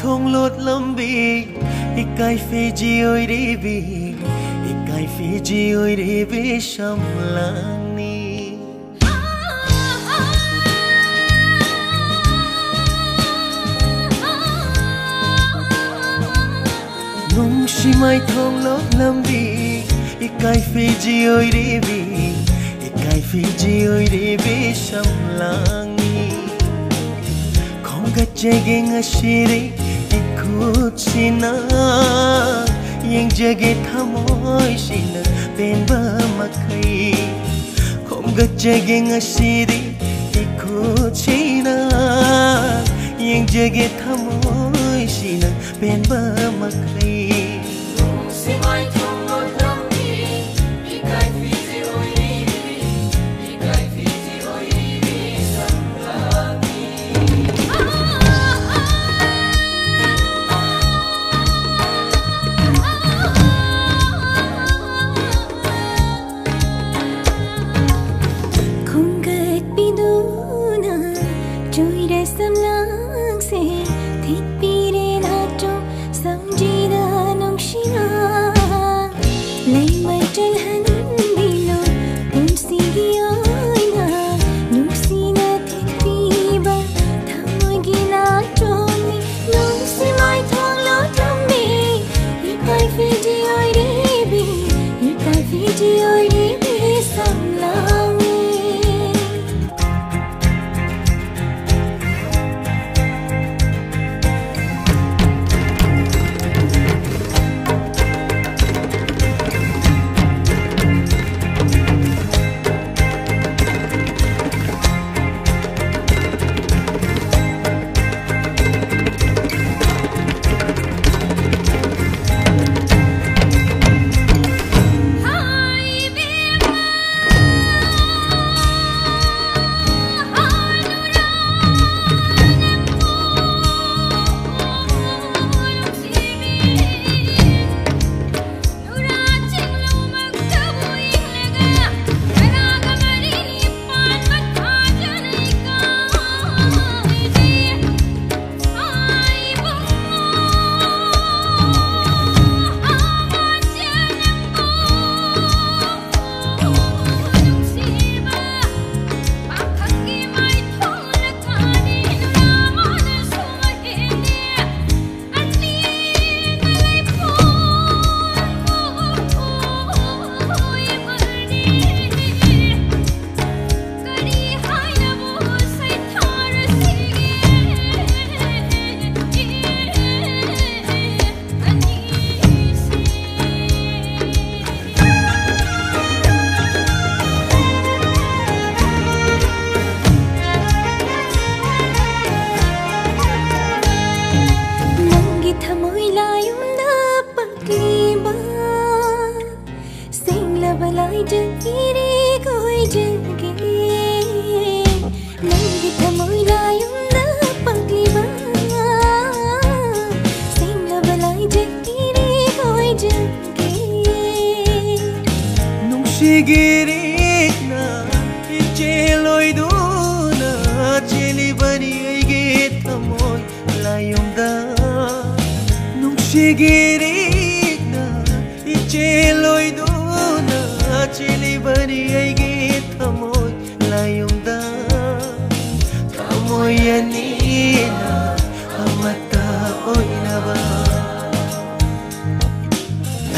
thong lot lambi ikai Fiji oi rebi ikai Fiji oi rebi shamlani nung shimai thong lot lambi ikai Fiji oi rebi ikai Fiji oi rebi shamlani khonga chege ngashiri ikhutsina yengjage thamoi sina penba makai khonga chege ngashiri ikhutsina yengjage thamoi sina penba makai simai thong lot lambi ikai Fiji oi rebi ikai Fiji oi rebi samlani khungat piduna joira samlang se thit pire na to samjida nongshina lai mai chal han dilo punsi giona nungsina thit piba thamoi gina choni nungsi mai thong lo thambi ikai Fiji oi rebi ikai Fiji oi rebi samlang Sigirikna ijeloi duna cheli bani aige thamoi layumda nung sigirikna ijeloi duna cheli bani aige thamoi layumda thamoi anina amata oinaba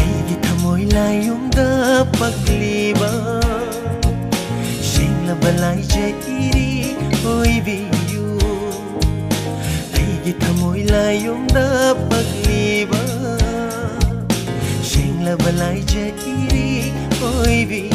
aige thamoi layumda pagliba singla balai jairi oi biu aigi thamoi layumda pagliba singla balai jairi oi biu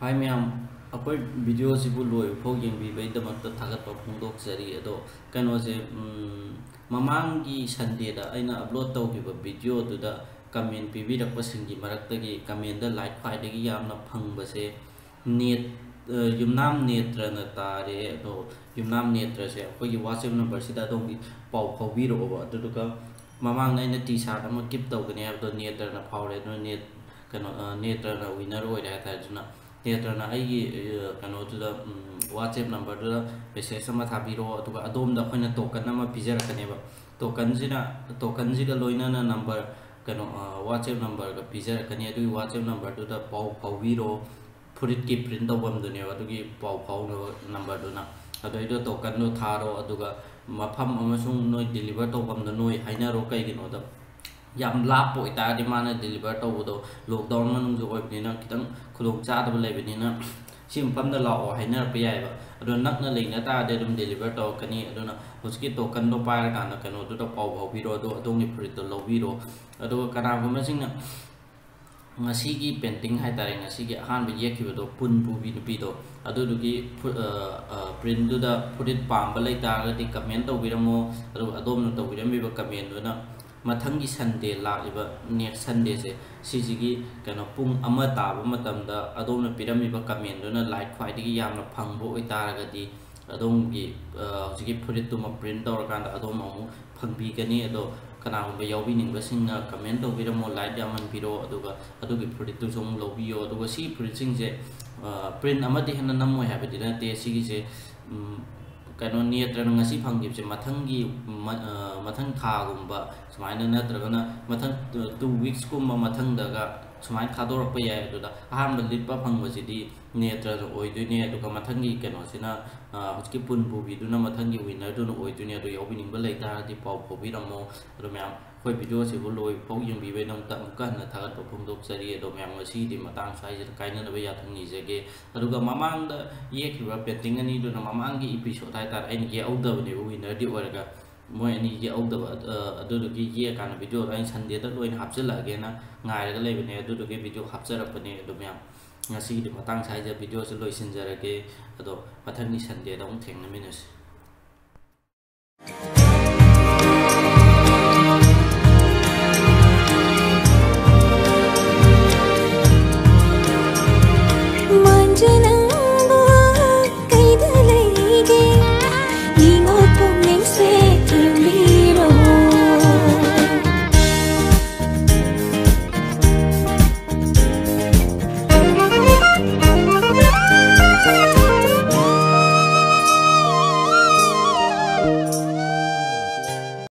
Hai ma'am, akwai video sibu loi phau yengbibai thagatpa phongdokjari ado kanose mamangi Sunday da aina upload tawgiba video duda comment pibirakpasingi maraktagi comment da like khwaidagi yamna phangbase net yumnam netra na tare ado yumnam netra se akwai WhatsApp number sida dongi pau phawbiro ba aduka mamang na ina t-shirt ama keep tawgani ado netra na phawre no net kano netra na winner oira ta juna netra na ai kano tuda WhatsApp number da message sama thabiro aduka adom da khoina token ama pijarakane ba token jiga loina na number kano WhatsApp number ga pijarakane adu WhatsApp number da pau phawbiro furit ki print tawbam dune adugi pau phau number duna adoido token no tharo aduga mafam amasung noi deliver tawbam da noi hainaro kaigino da yam lap poi ta di mana deliver tawdo lockdown manung jo oibnina kitang khulong cha da leibnina sim pam da lao hainar pe yai ba ado nak na leina ta de dum deliver taw kani adona hoski token do pa ka na kano do pau phau biro do adongi furit to lo biro ado kana gum singna ngasigi painting hai tare ngasigi han bi yekhido pun pubi nupi do adugi print do da furit pamba lai ta ga di comment to biramo ado adom no to birami ba comment do na mathangi Sunday la iba next Sunday se sijigi kana pung ama ta ba matam da adom no pirami ba comment do na like khwai digi yamna phangbo oi ta ga di adom gi jigi furit to ma print do kan da adom mo phangbi kani ado kana ba yawi ning ba sing na comment to biramo like yaman biro aduga adugi furit to song lobiyo aduga si furit sing je print ama di hana namoi ha ba di na te sigi je kano netra ngasi phangib se mathangi mathang tha gumba sumaina natragana mathang 2 weeks kumba mathang daga sumain khador pa yai aduda aham lipa phangba sidi netra oidune aduga mathangi kano sina huski pun bubi duna mathangi winner duna oidune adu yobini ba leita di pau phobi ramo adu myam khoi video se bo loi phau yung bi be nong ta kan na thagat phom dok sari adu myam ngasi di matang sai kaina na ba ya thangni jege aduga mamang da yekhiba painting ani duna mamang gi episode hai tar ai ni auda bane winner di oraga moi ani ye auda adugi ye kana video ai Sunday da loi hapsel lage na ngai ga lebane adugi video hapsara pane adu myam ngasi di matang sai ja video se loi sinjara ke ado mathang ni Sunday da ong theng na minus